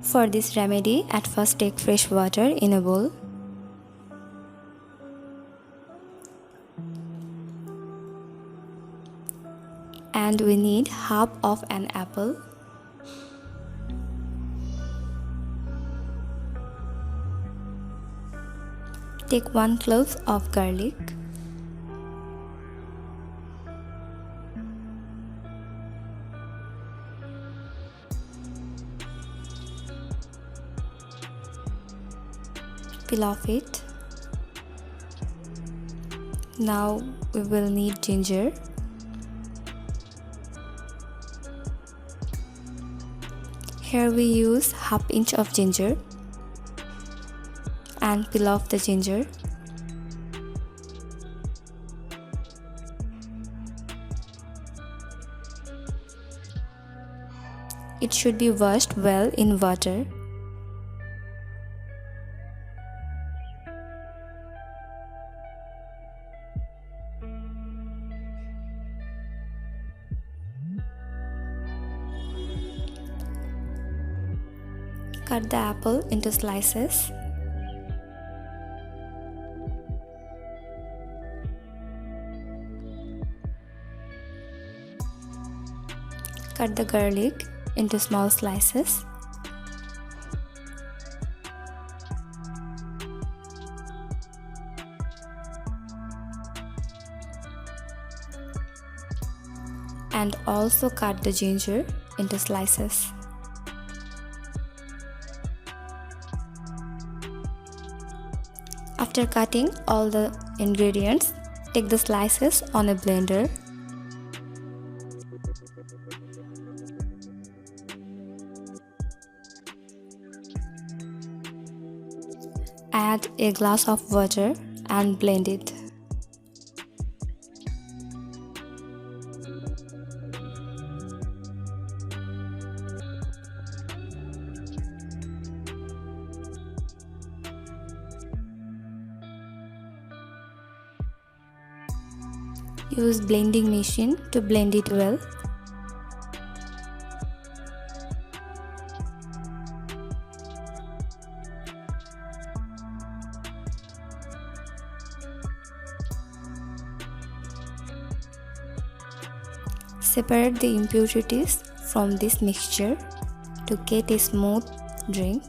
For this remedy, at first take fresh water in a bowl. And we need half of an apple. Take 1 clove of garlic. Peel off it. Now we will need ginger. Here we use half inch of ginger and peel off the ginger. It should be washed well in water. Cut the apple into slices. Cut the garlic into small slices. And also cut the ginger into slices. After cutting all the ingredients, take the slices on a blender. Add a glass of water and blend it. Use blending machine to blend it well. Separate the impurities from this mixture to get a smooth drink.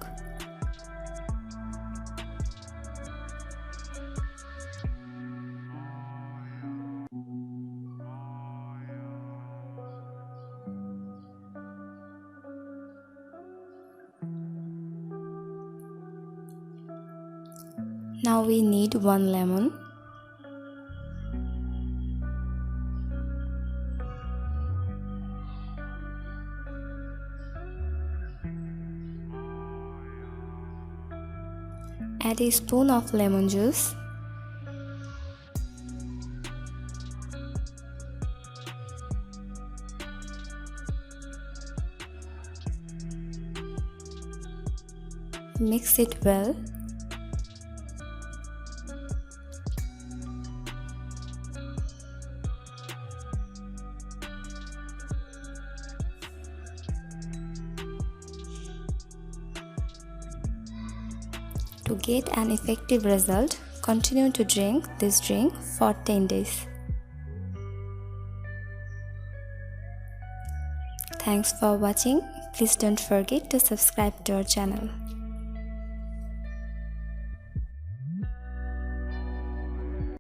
Now we need 1 lemon. Add a spoon of lemon juice. Mix it well. To get an effective result, continue to drink this drink for 10 days. Thanks for watching. Please don't forget to subscribe to our channel.